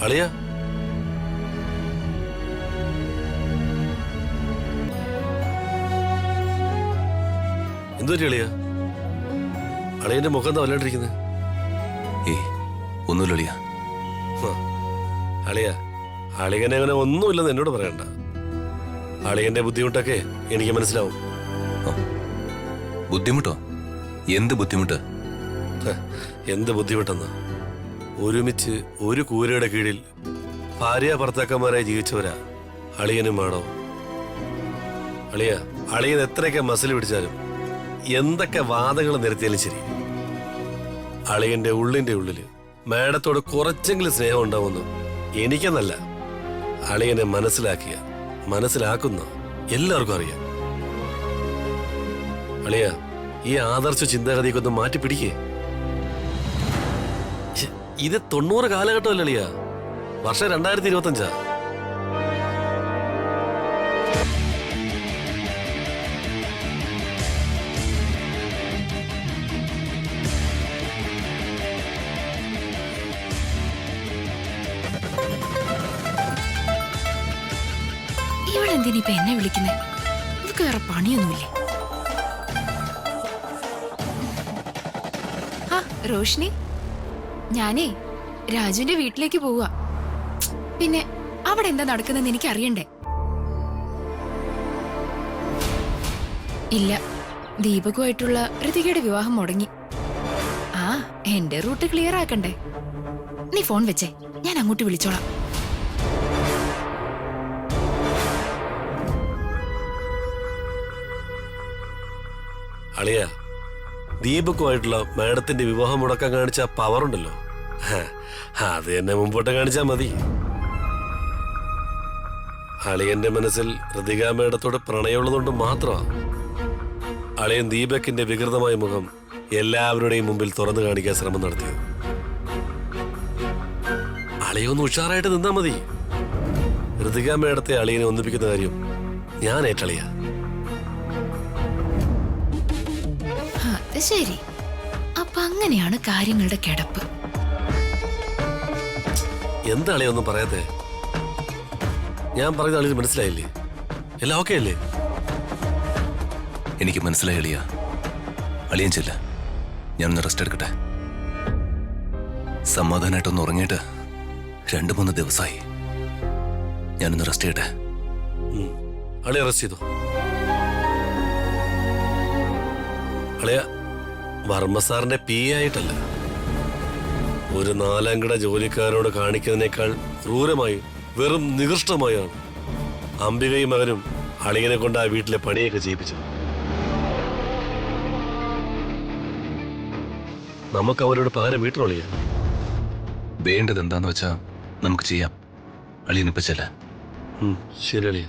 അളിയ എന്തു പറ്റി അളിയ? അളിയന്റെ മുഖം എന്താ വല്ലാണ്ടിരിക്കുന്നത്? ഒന്നുമില്ല അളിയ. അളിയ അളിയനെ അങ്ങനെ ഒന്നുമില്ലെന്ന് എന്നോട് പറയണ്ട. അളിയന്റെ ബുദ്ധിമുട്ടൊക്കെ എനിക്ക് മനസ്സിലാവും. ബുദ്ധിമുട്ടോ? എന്ത് ബുദ്ധിമുട്ട്? എന്ത് ബുദ്ധിമുട്ടെന്ന്? ഒരുമിച്ച് ഒരു കൂരയുടെ കീഴിൽ ഭാര്യ ഭർത്താക്കന്മാരായി ജീവിച്ചവരാ അളിയനും വേണോ? അളിയൻ എത്രയൊക്കെ മസിൽ പിടിച്ചാലും എന്തൊക്കെ വാദങ്ങൾ നിരത്തിയാലും ശരി, അളിയന്റെ ഉള്ളിന്റെ ഉള്ളില് മേഡത്തോട് കുറച്ചെങ്കിലും സ്നേഹം ഉണ്ടാവുമെന്ന് എനിക്കെന്നല്ല, അളിയനെ മനസ്സിലാക്കുന്ന എല്ലാവർക്കും അറിയാം. അളിയ ഈ ആദർശ ചിന്താഗതിയൊക്കെ ഒന്ന് മാറ്റി പിടിക്കേ. ഇത് 90 കാലഘട്ടമല്ല അളിയ, വർഷം 2025. ഇവളെന്തിനിപ്പ എന്നെ വിളിക്കുന്നേ? ഇവക്ക് വേറെ പണിയൊന്നുമില്ലേ? ആ റോഷിനി, ഞാനേ രാജുവിന്റെ വീട്ടിലേക്ക് പോവാ. പിന്നെ അവിടെ എന്താ നടക്കുന്നെന്ന് എനിക്ക് അറിയണ്ടേ? ഇല്ല, ദീപകുമായിട്ടുള്ള ഋതികയുടെ വിവാഹം മുടങ്ങി. ആ എന്റെ റൂട്ട് ക്ലിയർ ആക്കണ്ടേ? നീ ഫോൺ വെച്ചേ, ഞാൻ അങ്ങോട്ട് വിളിച്ചോളാം. അളിയ ദീപക്കുമായിട്ടുള്ള മാഡത്തിന്റെ വിവാഹം മുടക്കാൻ കാണിച്ച പവർ ഉണ്ടല്ലോ, അത് എന്നെ മുമ്പോട്ട് കാണിച്ചാ മതി. അളിയന്റെ മനസ്സിൽ ഋതിക മേഡത്തോട് പ്രണയമുള്ളതുകൊണ്ട് മാത്രമാണ് അളിയൻ ദീപക്കിന്റെ വികൃതമായ മുഖം എല്ലാവരുടെയും മുമ്പിൽ തുറന്നു കാണിക്കാൻ ശ്രമം നടത്തിയത്. അളിയൊന്ന് ഉഷാറായിട്ട് നിന്നാ മതി. ഋതിക മേഡത്തെ അളിയനെ ഒന്നിപ്പിക്കുന്ന കാര്യം ഞാൻ ഏറ്റളിയ. ശരി, അപ്പൊ അങ്ങനെയാണ് കാര്യങ്ങളുടെ കിടപ്പ്. എന്താ അളിയൊന്നും പറയാത്തെ? ഞാൻ പറഞ്ഞ അളിന് മനസ്സിലായില്ലേ? എല്ലാം ഓക്കെ അല്ലേ? എനിക്ക് മനസ്സിലായി അളിയ. അളിയൻ ചെല്ല, ഞാനൊന്ന് റെസ്റ്റ് എടുക്കട്ടെ. സമാധാനമായിട്ടൊന്ന് ഉറങ്ങിയിട്ട് 2-3 ദിവസമായി. ഞാനൊന്ന് റെസ്റ്റ് ചെയ്യട്ടെ. അളിയ റെസ്റ്റ് ചെയ്തോ. അളിയ വർമ്മ സാറിന്റെ പി ആയിട്ടല്ല, ഒരു 4 കിട ജോലിക്കാരോട് കാണിക്കുന്നതിനേക്കാൾ ക്രൂരമായി, വെറും നികൃഷ്ടമായാണ് അംബികയും മകനും അളിയനെ കൊണ്ട് ആ വീട്ടിലെ പണിയൊക്കെ ചെയ്യിപ്പിച്ചത്. നമുക്ക് അവരോട് പകരം വീട്ടിലൊളിയ. വേണ്ടത് എന്താന്ന് വെച്ചാ നമുക്ക് ചെയ്യാം. അളിയനിപ്പ ചെല്ല. ശരി അളിയ.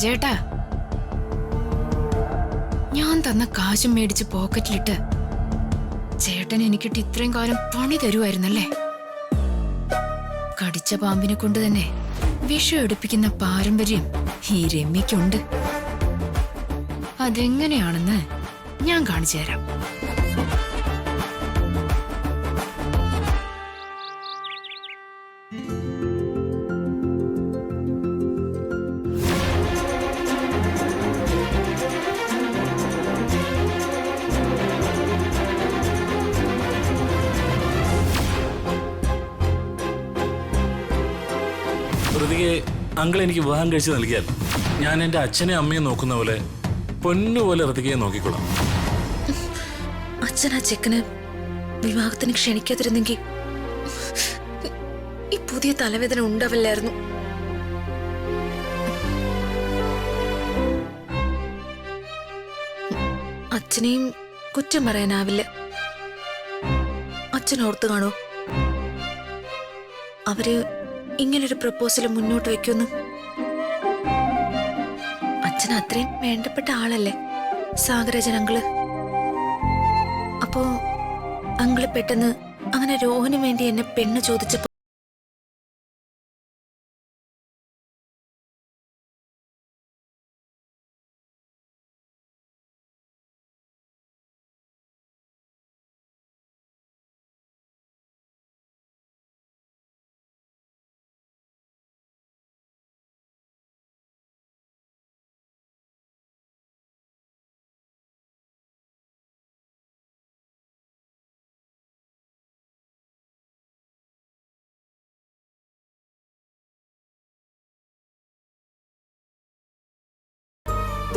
ചേട്ടാ, ഞാൻ തന്ന കാശും മേടിച്ച് പോക്കറ്റിലിട്ട് ചേട്ടൻ എനിക്കിട്ട് ഇത്രയും കാലം പണി തരുമായിരുന്നല്ലേ? കടിച്ച പാമ്പിനെ കൊണ്ട് തന്നെ വിഷം എടുപ്പിക്കുന്ന പാരമ്പര്യം ഈ രമ്യക്കുണ്ട്. അതെങ്ങനെയാണെന്ന് ഞാൻ കാണിച്ചു തരാം. ഋതികയെ അങ്കിൾ എനിക്ക് വിവാഹം കഴിച്ച് നൽകിയാൽ ഞാൻ എൻ്റെ അച്ഛനെയും അമ്മയും നോക്കുന്ന പോലെ പൊന്നുപോലെ ഋതികയെ നോക്കിക്കൊള്ളാം. അച്ഛൻ ആ ചെക്കന് വിവാഹത്തിന് ക്ഷണിക്കാതിരുന്നെങ്കിൽ ഈ പുതിയ തലവേദന ഉണ്ടാവില്ലായിരുന്നു. അച്ഛനെയും കുറ്റം പറയാനാവില്ല. അച്ഛൻ ഓർത്തു കാണൂ, അവര് ഇങ്ങനൊരു പ്രപ്പോസൽ മുന്നോട്ട് വെക്കുമെന്ന്. അച്ഛൻ അത്രയും വേണ്ടപ്പെട്ട ആളല്ലേ സാഗരജൻ അങ്കിള്. അപ്പോ അങ്കിള് പെട്ടെന്ന് അങ്ങനെ രോഹന് വേണ്ടി എന്നെ പെണ്ണ് ചോദിച്ചപ്പോ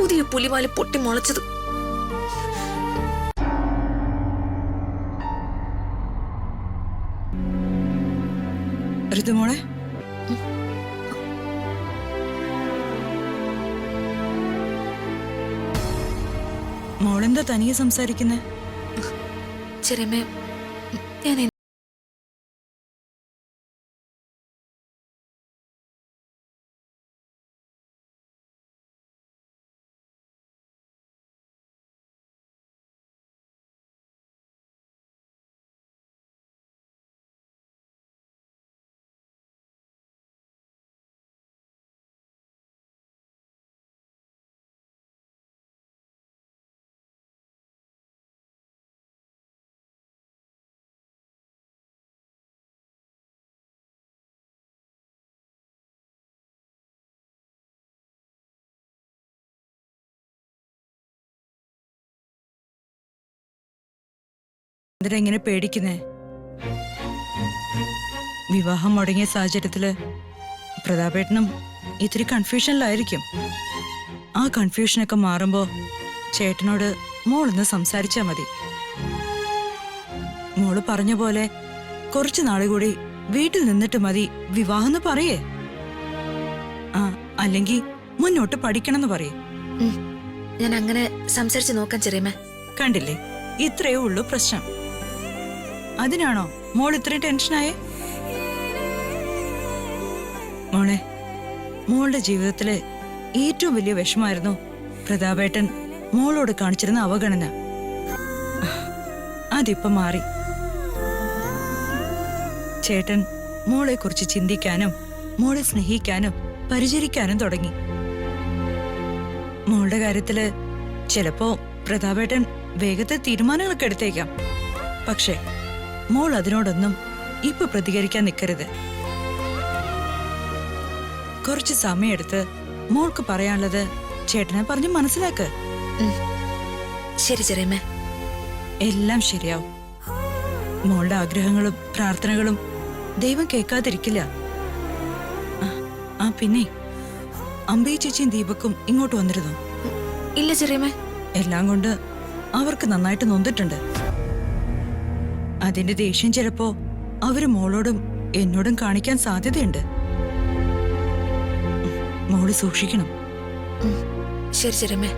പുതിയ പുലിവാല് പൊട്ടി മുളച്ചത്. ഋതുമോളെ, മോളെന്താ തനിയെ സംസാരിക്കുന്നേ? ചെറിയമ്മേ, ഞാൻ എന്തിനാ ഇങ്ങനെ പേടിക്കുന്നേ? വിവാഹം മുടങ്ങിയ സാഹചര്യത്തില് പ്രതാപേട്ടനും ഇത്തിരി കൺഫ്യൂഷനിലായിരിക്കും. ആ കൺഫ്യൂഷനൊക്കെ മാറുമ്പോ ചേട്ടനോട് മോളൊന്ന് സംസാരിച്ചാ മതി. മോള് പറഞ്ഞ പോലെ കുറച്ചു നാള് കൂടി വീട്ടിൽ നിന്നിട്ട് മതി വിവാഹം എന്ന് പറയേ. ആ, അല്ലെങ്കിൽ മുന്നോട്ട് പഠിക്കണമെന്ന് പറയേ. ഞാൻ അങ്ങനെ സംസാരിച്ച് നോക്കാൻ ചെറിയമ്മേ. കണ്ടില്ലേ, ഇത്രയേ ഉള്ളൂ പ്രശ്നം. അതിനാണോ മോൾ ഇത്രയും ടെൻഷനായേ? മോളെ, മോളുടെ ജീവിതത്തിലെ ഏറ്റവും വലിയ വിഷമായിരുന്നു പ്രതാപേട്ടൻ മോളോട് കാണിച്ചിരുന്ന അവഗണന. അതിപ്പോ മാറി. ചേട്ടൻ മോളെ കുറിച്ച് ചിന്തിക്കാനും മോളെ സ്നേഹിക്കാനും പരിചരിക്കാനും തുടങ്ങി. മോളുടെ കാര്യത്തില് ചിലപ്പോ പ്രതാപേട്ടൻ വേഗത്തിൽ തീരുമാനങ്ങളൊക്കെ എടുത്തേക്കാം. പക്ഷേ മോൾ അതിനോടൊന്നും ഇപ്പൊ പ്രതികരിക്കാൻ നിൽക്കരുത്. കുറച്ച് സമയമെടുത്ത് മോൾക്ക് പറയാനുള്ളത് ചേട്ടനെ പറഞ്ഞ് മനസ്സിലാക്ക്. ശരി ചെറിയമ്മേ. എല്ലാം ശരിയാവും. മോളുടെ ആഗ്രഹങ്ങളും പ്രാർത്ഥനകളും ദൈവം കേൾക്കാതിരിക്കില്ല. ആ പിന്നെ അമ്പി ചേച്ചിയും ദീപക്കും ഇങ്ങോട്ട് വന്നിരുന്നു? ഇല്ല ചെറിയമ്മേ. എല്ലാം കൊണ്ട് അവർക്ക് നന്നായിട്ട് നൊന്നിട്ടുണ്ട്. അതിന്റെ ദേഷ്യം ചിലപ്പോ അവര് മോളോടും എന്നോടും കാണിക്കാൻ സാധ്യതയുണ്ട്. മോള് സൂക്ഷിക്കണം. ശരി ചെറിയമ്മേ.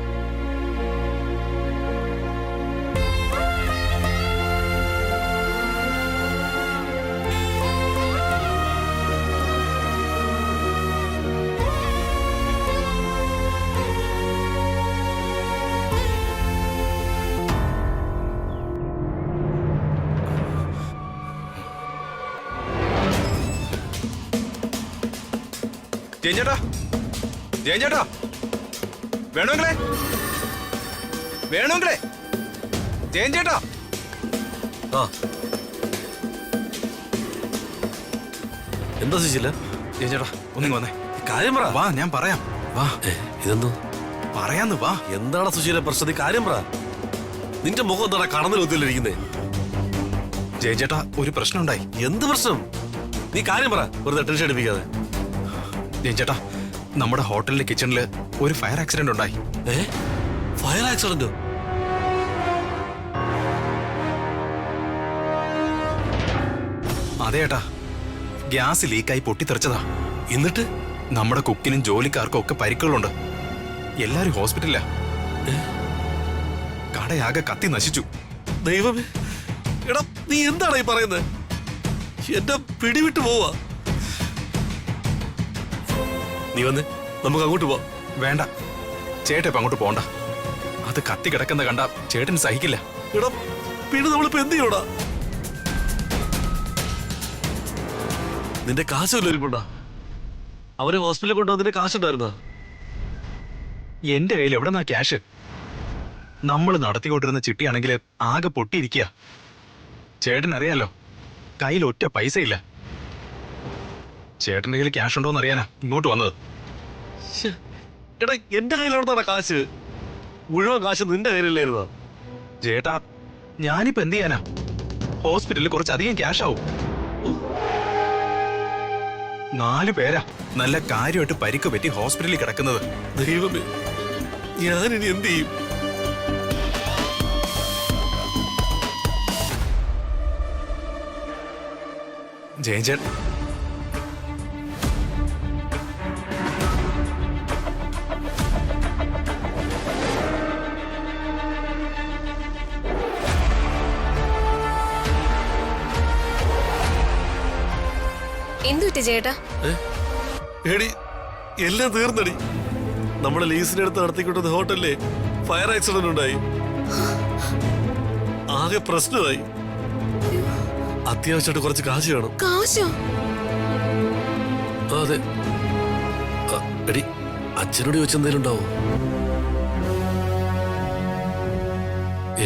ജയൻചേട്ടാ, ജയൻചേട്ടാ, വേണമെങ്കിലേ, വേണമെങ്കിലേ, ജയൻചേട്ടാ. ആ, എന്താ സുശീല? ജയൻചേട്ടാ, ഒന്നിങ്ങ് വന്നേ. കാര്യം പറ. വാ, ഞാൻ പറയാം. വാ. ഇതെന്തോ പറയാന്ന് വാ. എന്താണ് സുശീല പ്രശ്നത്തിൽ? കാര്യം പറ. നിന്റെ മുഖം എന്താ കടന്നിൽ ഒത്തിരിക്കുന്നേ? ജയൻചേട്ടാ, ഒരു പ്രശ്നം ഉണ്ടായി. എന്ത് പ്രശ്നം? നീ കാര്യം പറ, വെറുതെ ടെൻഷൻ അടിപ്പിക്കാതെ. ജയൻചേട്ടാ, നമ്മുടെ ഹോട്ടലിലെ കിച്ചണില് ഒരു ഫയർ ആക്സിഡന്റ് ഉണ്ടായി. ഫയർ ആക്സിഡന്റോ? അതെ ഏട്ടാ, ഗ്യാസ് ലീക്കായി പൊട്ടിത്തെറിച്ചതാ. എന്നിട്ട് നമ്മുടെ കുക്കിനും ജോലിക്കാർക്കും ഒക്കെ പരിക്കുകളുണ്ട്. എല്ലാരും ഹോസ്പിറ്റലിലാ. കടയാകെ കത്തി നശിച്ചു. ദൈവമേ, എടാ നീ എന്താണ് ഈ പറയുന്നത്? എന്റെ പിടിവിട്ട് പോവാ. നീ വന്ന് നമുക്ക് അങ്ങോട്ട് പോവാം. വേണ്ട, ചേട്ടൻ ഇപ്പൊ അങ്ങോട്ട് പോണ്ട. അത് കത്തി കിടക്കുന്ന കണ്ട ചേട്ടന് സഹിക്കില്ല. എടാ പിന്നെ നമ്മളിപ്പോ എന്ത് ചെയ്യൂടാ? നിന്റെ കാശ് വല്ലവരും അവരെ ഹോസ്പിറ്റലിൽ കൊണ്ടുപോകാൻ നിന്റെ കാശുണ്ടായിരുന്നാ? എന്റെ കയ്യിൽ എവിടെന്നാ ക്യാഷ്? നമ്മൾ നടത്തിക്കൊണ്ടിരുന്ന ചിട്ടിയാണെങ്കിൽ ആകെ പൊട്ടിയിരിക്കുക. ചേട്ടൻ അറിയാലോ, കയ്യിൽ ഒറ്റ പൈസ ഇല്ല. ചേട്ടന്റെ കയ്യിൽ ക്യാഷ് ഉണ്ടോന്ന് അറിയാനാ ഇങ്ങോട്ട് വന്നത്. ശ്ശെ, എടാ എന്റെ കയ്യിലെവിടുന്നാ കാശ്? മുഴുവൻ കാശ് നിന്റെ കയ്യിലല്ലായിരുന്നാ? ചേട്ടാ, ഞാനിപ്പോ എന്ത് ചെയ്യാനാ? ഹോസ്പിറ്റലിൽ കുറച്ചധികം ക്യാഷ് ആവും. 4 പേരാ നല്ല കാര്യമായിട്ട് പരിക്ക് പറ്റി ഹോസ്പിറ്റലിൽ കിടക്കുന്നത്. ദൈവമേ, ഞാനിനി എന്ത് ചെയ്യും? ജയൻചേട്ടൻ, എന്തു പറ്റി ചേട്ടാ? എടി എല്ലാം തീർന്നടി. നമ്മുടെ ലീസിനെടുത്ത് നടത്തിക്കൊണ്ടത് ഹോട്ടലിലെ ഫയർ ആക്സിഡന്റ് ഉണ്ടായി. ആകെ പ്രശ്നമായി. അത്യാവശ്യമായിട്ട് കുറച്ച് കാശ് വേണം. കാശോ? അതെ. എടി അച്ഛനോട് ചോദിച്ചെന്തേലും ഉണ്ടാവോ?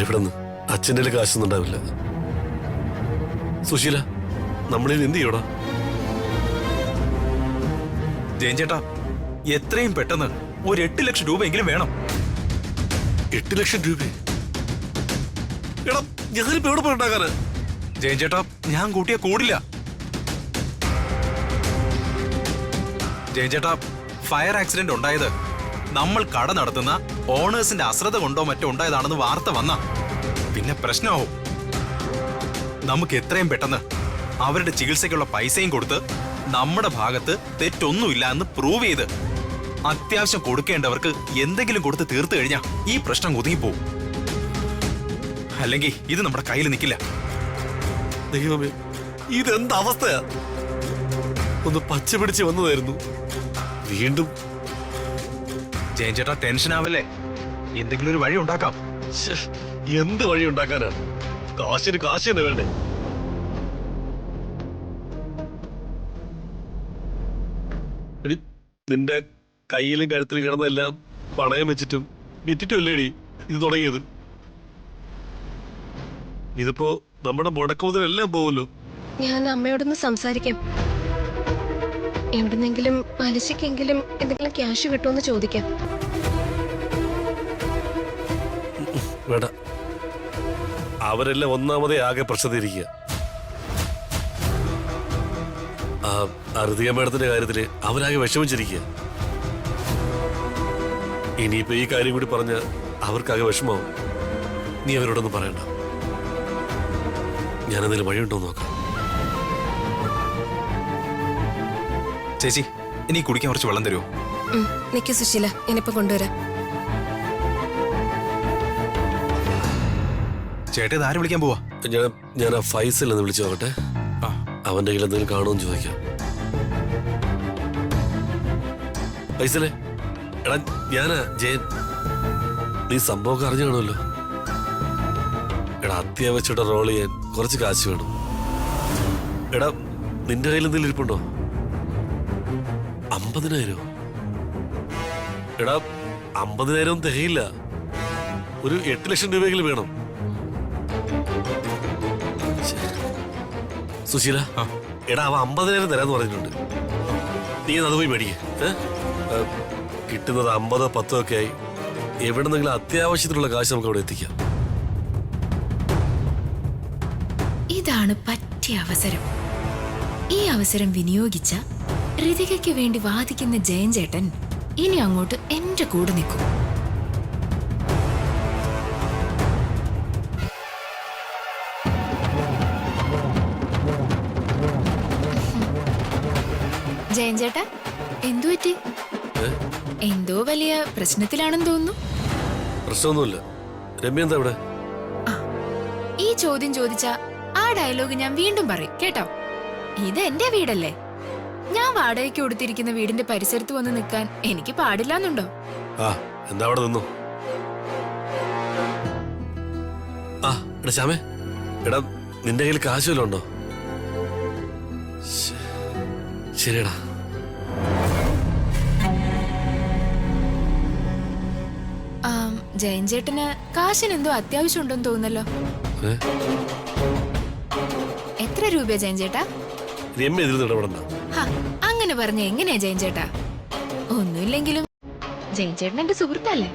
എവിടെന്ന്? അച്ഛൻ്റെ കാശൊന്നും ഉണ്ടാവില്ല. സുശീല, നമ്മളിൽ എന്ത് ചെയ്യൂടാ? ജയൻചേട്ടാ, എത്രയും പെട്ടെന്ന് ഒരു 8 ലക്ഷം രൂപയെങ്കിലും വേണം. 8 ലക്ഷം രൂപ? എടാ ഞാനിപ്പോ എവിടെ പോയി ഉണ്ടാക്കാന്? ജയൻചേട്ടാ, ഞാൻ കൂട്ടിയ കൂടില്ല. ജയൻചേട്ടാ, ഫയർ ആക്സിഡന്റ് ഉണ്ടായത് നമ്മൾ കട നടത്തുന്ന ഓണേഴ്സിന്റെ അശ്രദ്ധ കൊണ്ടോ മറ്റോ ഉണ്ടായതാണെന്ന് വാർത്ത വന്ന പിന്നെ പ്രശ്നമാവും. നമുക്ക് എത്രയും പെട്ടെന്ന് അവരുടെ ചികിത്സയ്ക്കുള്ള പൈസയും കൊടുത്ത് നമ്മുടെ ഭാഗത്ത് തെറ്റൊന്നുമില്ല എന്ന് പ്രൂവ് ചെയ്ത് അത്യാവശ്യം കൊടുക്കേണ്ടവർക്ക് എന്തെങ്കിലും കൊടുത്ത് തീർത്തു കഴിഞ്ഞാൽ ഈ പ്രശ്നം ഒതുങ്ങിപ്പോവും. അല്ലെങ്കിൽ ഇത് നമ്മുടെ കയ്യിൽ നിൽക്കില്ല. ദൈവമേ, ഇതെന്ത് അവസ്ഥയാ? ഒന്ന് പച്ച പിടിച്ച് വന്നതായിരുന്നു, വീണ്ടും. ജയൻചേട്ടാ, ടെൻഷൻ ആവല്ലേ. എന്തെങ്കിലും ഒരു വഴി ഉണ്ടാക്കാം. ശ്ശെ, എന്ത് വഴി ഉണ്ടാക്കാനാ? കാശിന് കാശ് തന്നെ വേണ്ടേ? എടി, നിന്റെ കയ്യിലും കഴുത്തിലും കിടന്നെല്ലാം പണയം വെച്ചിട്ടും വിറ്റിട്ടും അല്ലേടി ഇത് തുടങ്ങിയത്? ഇതിപ്പോ നമ്മുടെ മുടക്കുമുതലെല്ലാം പോവല്ലോ. ഞാൻ അമ്മയോടൊന്ന് സംസാരിക്കാം. എവിടുന്നെങ്കിലും പലിശക്കെങ്കിലും എന്തെങ്കിലും ക്യാഷ് കിട്ടുമെന്ന് ചോദിക്കാം. വേണ്ട, അവരെല്ലാം ഒന്നാമതേ ആകെ പ്രശ്നത്തിരിക്കുക. ഋതിക മേഡത്തിന്റെ കാര്യത്തില് അവരാകെ വിഷമിച്ചിരിക്കുക. ഇനിയിപ്പോ ഈ കാര്യം കൂടി പറഞ്ഞ അവർക്കാകെ വിഷമാവും. നീ അവരോടൊന്നും പറയണ്ട. ഞാനെന്തെങ്കിലും വഴിയുണ്ടോ നോക്കാം. ചേച്ചി, ഇനി കുടിക്കാൻ കുറച്ച് വെള്ളം തരുമോ? നിക്ക് സുശീല, ഞാനിപ്പോ കൊണ്ടുവരാം. ചേട്ടൻ ആര് വിളിക്കാൻ പോവാ? ഞാൻ ആ ഫൈസൽ എന്ന് വിളിച്ചു നോക്കട്ടെ. അവന്റെ കയ്യിൽ എന്തെങ്കിലും കാണുമെന്ന് ചോദിക്കാം. ഫൈസലേ, എടാ ഞാനാ ജയൻ. നീ സംഭവമൊക്കെ അറിഞ്ഞു കാണുമല്ലോ. എടാ അത്യാവശ്യമായിട്ട് റോൾ ചെയ്യാൻ കുറച്ച് കാശ് വേണം. എടാ നിന്റെ കയ്യിൽ എന്തെങ്കിലും ഇരിപ്പുണ്ടോ? 50,000? എടാ 50,000 തികയില്ല. ഒരു 8 ലക്ഷം രൂപയെങ്കിലും വേണം. സുശീല, എടാ അവ 50,000 തരാന്ന് പറഞ്ഞിട്ടുണ്ട്. നീ അത് പോയി മേടിക്കേ. കിട്ടുന്നത് 50, 10 ഒക്കെ ആയി. എവിടെന്നെങ്കിലും അത്യാവശ്യത്തിനുള്ള കാശ് നമുക്ക് അവിടെ എത്തിക്കാം. ഇതാണ് പറ്റിയ അവസരം. ഈ അവസരം വിനിയോഗിച്ച ഋതികയ്ക്ക് വേണ്ടി വാദിക്കുന്ന ജയൻ ചേട്ടൻ ഇനി അങ്ങോട്ട് എന്റെ കൂടെ നിൽക്കും. ജയൻ ചേട്ടാ, എന്തു പറ്റി? എന്തോ വലിയ പ്രശ്നത്തിലാണെന്ന് തോന്നുന്നു. പ്രശ്നമൊന്നുമില്ല. രമ്യ എന്താ ഇവിടെ? ഈ ചോദ്യം ചോദിച്ച ആ ഡയലോഗ് ഞാൻ വീണ്ടും പറയും കേട്ടോ. ഇത് എന്റെ വീടല്ലേ. ഞാൻ വാടകയ്ക്ക് കൊടുത്തിരിക്കുന്ന വീടിന്റെ പരിസരത്ത് വന്ന് നിൽക്കാൻ എനിക്ക് പാടില്ലാന്നുണ്ടോ? ആ എന്താ അവിടെ നിന്നു. ആ എടാ ശ്യാമേ, എടാ നിന്റെ കയ്യിൽ കാശ് വല്ലതും ഉണ്ടോ? ശരിയടാ. ജയൻ ചേട്ടന് കാശിന് എന്തോ അത്യാവശ്യം ഉണ്ടെന്ന് തോന്നുന്നല്ലോ. എത്ര രൂപയാ ജയൻ ചേട്ടാ? രമ്യ ഇതിൽ ഇടപെടണ്ട. അങ്ങനെ പറഞ്ഞ എങ്ങനെയാ ജയൻ ചേട്ടാ? ഒന്നുമില്ലെങ്കിലും ജയൻ ചേട്ടൻ എന്റെ സുഹൃത്തല്ലേ.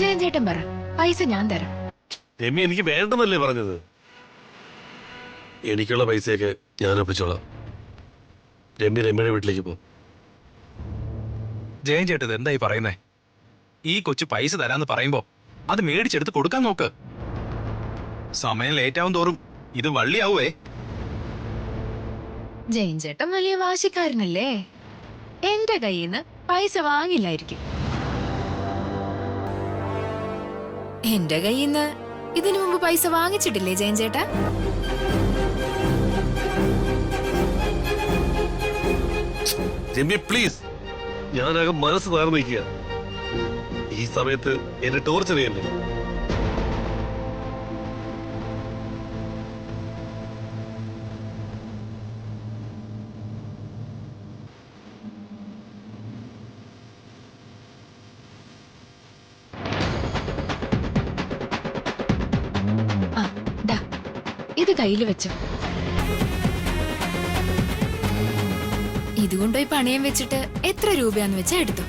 ജയൻ ചേട്ടൻ പറ, പൈസ ഞാൻ തരാം. രമ്യ എനിക്ക് വേണ്ടെന്നല്ലേ പറഞ്ഞത്. എനിക്കുള്ള പൈസയൊക്കെ ഞാൻ ഒപ്പിച്ചോളാം. രമ്യയുടെ വീട്ടിലേക്ക് പോ. ജയൻ ചേട്ടത് എന്തായി പറയുന്നേ? ഈ കൊച്ചു പൈസ തരാന്ന് പറയുമ്പോ അത് മേടിച്ചെടുത്ത് കൊടുക്കാൻ നോക്ക്. സമയം ലേറ്റ് ആവും തോറും ഇത് വള്ളിയാവേ. ജയൻ ചേട്ടൻ വലിയ വാശിക്കാരനല്ലേ. എന്റെ കയ്യിൽ നിന്ന് പൈസ വാങ്ങില്ലായിരിക്കും. എന്റെ കയ്യിൽ നിന്ന് ഇതിനു മുമ്പ് പൈസ വാങ്ങിച്ചിട്ടില്ലേ ജയൻ ചേട്ടാ? രമ്യ പ്ലീസ്, ഞാനാകെ മനസ്സ് താർന്നു നിൽക്കുക. ഈ സമയത്ത് എന്നെ ടോർച്ചർ ചെയ്യല്ലേ. ഇത് കയ്യിൽ വെച്ചോ. ഇതുകൊണ്ടുപോയി പണയം വെച്ചിട്ട് എത്ര രൂപയാന്ന് വെച്ചാ എടുത്തു.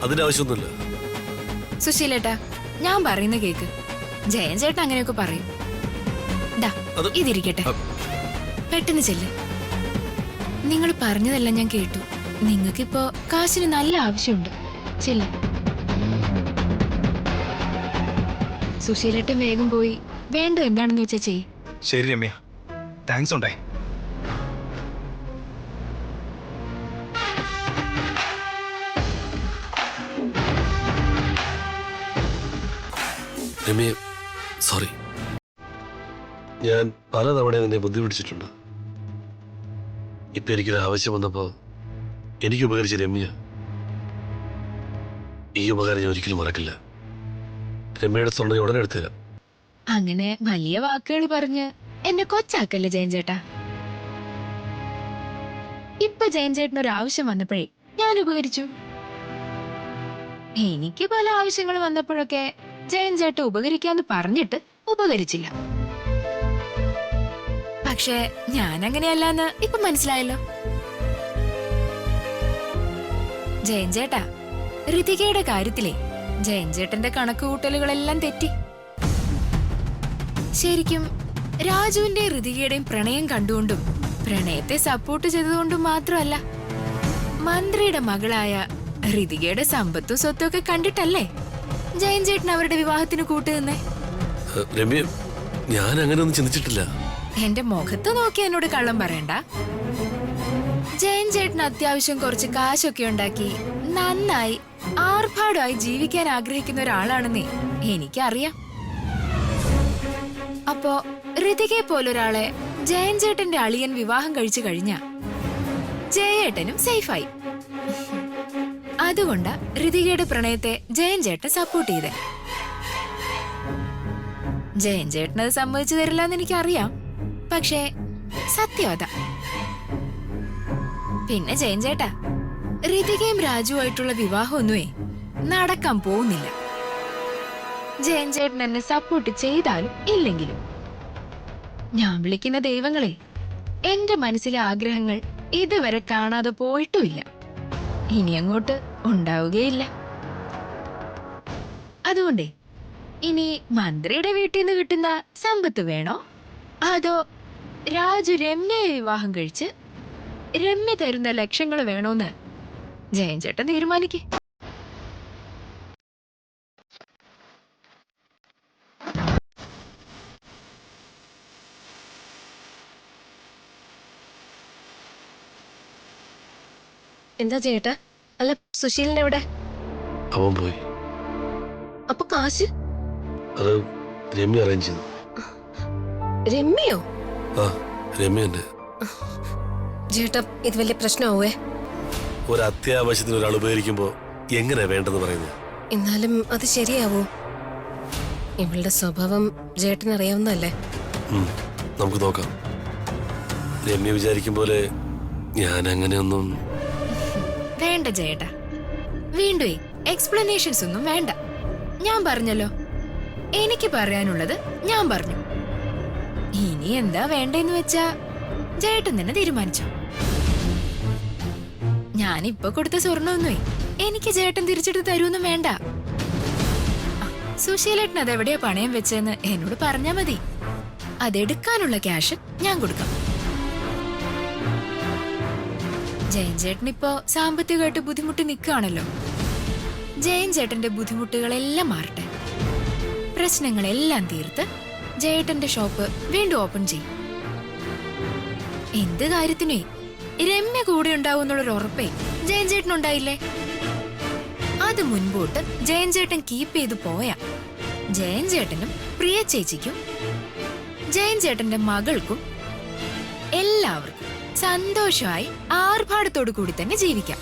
അതിന്റെ ആവശ്യമൊന്നുമില്ല. സുശീലേട്ടാ, ഞാൻ പറയുന്ന കേക്ക്. ജയൻ ചേട്ടൻ അങ്ങനെയൊക്കെ പറയും. ഇതിരിക്കട്ടെ, പെട്ടെന്ന് ചെല്ല്. നിങ്ങൾ പറഞ്ഞതെല്ലാം ഞാൻ കേട്ടു. നിങ്ങൾക്കിപ്പോ കാശിന് നല്ല ആവശ്യമുണ്ട്. ചെല്ല്. സുശീലേട്ടൻ വേഗം പോയി വേണ്ട എന്താണെന്ന് വെച്ചാ ചെയ്യ്. ശരി രമ്യ, താങ്ക്സ് ഉണ്ടേ. രമ്യ സോറി, ഞാൻ പലതവണ നിന്നെ ബുദ്ധിമുട്ടിച്ചിട്ടുണ്ട്. ഇപ്പൊ എനിക്കൊരു ആവശ്യം വന്നപ്പോ എനിക്ക് ഉപകരിച്ച രമ്യ. ഈ ഉപകാരം ഞാൻ ഒരിക്കലും മറക്കില്ല. രമ്യയുടെ സ്വർണ്ണം ഉടനെ എടുത്തുതരാം. അങ്ങനെ വലിയ വാക്കുകൾ പറഞ്ഞ് എന്നെ കൊച്ചാക്കല്ലേ ജയൻ ചേട്ടാ. ഇപ്പൊ ജയൻ ചേട്ടന് ഒരു ആവശ്യം വന്നപ്പോഴേ ഞാൻ ഉപകരിച്ചു. എനിക്ക് പല ആവശ്യങ്ങൾ വന്നപ്പോഴൊക്കെ ജയൻ ചേട്ടൻ ഉപകരിക്കാന്ന് പറഞ്ഞിട്ട് ഉപകരിച്ചില്ല. പക്ഷെ ഞാൻ അങ്ങനെയല്ലാന്ന് ഇപ്പൊ മനസ്സിലായല്ലോ. ജയൻ ചേട്ടാ, ഋതികയുടെ കാര്യത്തിലെ ജയൻ ചേട്ടന്റെ കണക്കുകൂട്ടലുകളെല്ലാം തെറ്റി. ശരിക്കും രാജുവിന്റെ ഋതികയുടെയും പ്രണയം കണ്ടുകൊണ്ടും പ്രണയത്തെ സപ്പോർട്ട് ചെയ്തുകൊണ്ടും മാത്രമല്ല, മന്ത്രിയുടെ മകളായ ഋതികയുടെ സമ്പത്തും സ്വത്തും ഒക്കെ കണ്ടിട്ടല്ലേ ജയൻ ചേട്ടൻ അവരുടെ വിവാഹത്തിന് കൂട്ടുനിന്നേ. രമ്യ, ഞാൻ അങ്ങനെ ഒന്നും ചിന്തിച്ചിട്ടില്ല. എന്റെ മുഖത്ത് നോക്കി എന്നോട് കള്ളം പറയണ്ട. ജയൻ ചേട്ടൻ അത്യാവശ്യം കുറച്ച് കാശൊക്കെ ഉണ്ടാക്കി നന്നായി ആർഭാടമായി ജീവിക്കാൻ ആഗ്രഹിക്കുന്ന ഒരാളാണെന്നേ എനിക്കറിയാം. അപ്പോ ഋതികയെ പോലൊരാളെ ജയൻ ചേട്ടന്റെ അളിയൻ വിവാഹം കഴിച്ചു കഴിഞ്ഞ ജയേട്ടനും സേഫായി. അതുകൊണ്ടാ ഋതികയുടെ പ്രണയത്തെ ജയൻ ചേട്ടൻ സപ്പോർട്ട് ചെയ്തേ. ജയൻ ചേട്ടനത് സമ്മതിച്ചു തരില്ല എന്ന് എനിക്കറിയാം. പക്ഷേ സത്യം അതാ. പിന്നെ ജയൻ ചേട്ടാ, ഋതികയും രാജുവായിട്ടുള്ള വിവാഹമൊന്നുമേ നടക്കാൻ പോകുന്നില്ല. ജയൻ ചേട്ടൻ എന്നെ സപ്പോർട്ട് ചെയ്താലും ഇല്ലെങ്കിലും ഞാൻ വിളിക്കുന്ന ദൈവങ്ങളെ എന്റെ മനസ്സിലെ ആഗ്രഹങ്ങൾ ഇതുവരെ കാണാതെ പോയിട്ടുമില്ല, ഇനി അങ്ങോട്ട് ഉണ്ടാവുകയില്ല. അതുകൊണ്ടേ ഇനി മന്ത്രിയുടെ വീട്ടിൽ നിന്ന് കിട്ടുന്ന സമ്പത്ത് വേണോ, അതോ രാജു രമ്യയെ വിവാഹം കഴിച്ച് രമ്യ തരുന്ന ലക്ഷ്യങ്ങൾ വേണോന്ന് ജയൻ ചേട്ടൻ തീരുമാനിക്കേ. എന്താ ചേട്ടാ? അല്ല, സുശീലിനെവിടെ? അവൻ പോയി. അപ്പൊ കാശ് അത് രമ്യ അറേഞ്ച് ചെയ്തു. രമ്യോ? ആ, രമ്യ തന്നെ. ചേട്ടാ ഇത് വലിയ പ്രശ്നമാവേ. ഒരു അത്യാവശ്യത്തിന് ഒരാൾ ഉപകരിക്കുമ്പോ എങ്ങനെ വേണ്ടെന്ന് പറയുന്നത്? എന്നാലും അത് ശരിയാവോ? ഇവളുടെ സ്വഭാവം ചേട്ടന് അറിയാവുന്നതല്ലേ? നമുക്ക് നോക്കാം. രമ്യ വിചാരിക്കും പോലെ ഞാൻ അങ്ങനെയൊന്നും. വേണ്ട ജയേട്ടാ, വീണ്ടും എക്സ്പ്ലനേഷൻസ് ഒന്നും വേണ്ട. ഞാൻ പറഞ്ഞല്ലോ, എനിക്ക് പറയാനുള്ളത് ഞാൻ പറഞ്ഞു. ഇനി എന്താ വേണ്ടെന്ന് വെച്ചാ ജയേട്ടൻ തന്നെ തീരുമാനിച്ചോ. ഞാനിപ്പൊ കൊടുത്ത സ്വർണ്ണമൊന്നുമേ എനിക്ക് ചേട്ടൻ തിരിച്ചെടുത്ത് തരൂന്നും വേണ്ട. സുശീലേട്ടൻ അതെവിടെയാ പണയം വെച്ചെന്ന് എന്നോട് പറഞ്ഞാ മതി. അതെടുക്കാനുള്ള ക്യാഷ് ഞാൻ കൊടുക്കാം. ജയൻ ചേട്ടൻ ഇപ്പോ സാമ്പത്തികമായിട്ട് ബുദ്ധിമുട്ടി നിൽക്കുകയാണല്ലോ. ജയൻ ചേട്ടന്റെ ബുദ്ധിമുട്ടുകളെല്ലാം മാറട്ടെ. പ്രശ്നങ്ങളെല്ലാം തീർത്ത് ജയേട്ടന്റെ ഷോപ്പ് വീണ്ടും ഓപ്പൺ ചെയ്യും. എന്ത് കാര്യത്തിനേ രമ്യ കൂടെ ഉണ്ടാവും എന്നുള്ളൊരു ഉറപ്പേ ജയൻ ചേട്ടനുണ്ടായില്ലേ? അത് മുൻപോട്ട് ജയൻ ചേട്ടൻ കീപ്പ് ചെയ്തു പോയാ ജയൻ ചേട്ടനും പ്രിയ ചേച്ചിക്കും ജയൻ ചേട്ടന്റെ മകൾക്കും എല്ലാവർക്കും സന്തോഷമായി ആർഭാടത്തോടു കൂടി തന്നെ ജീവിക്കാം.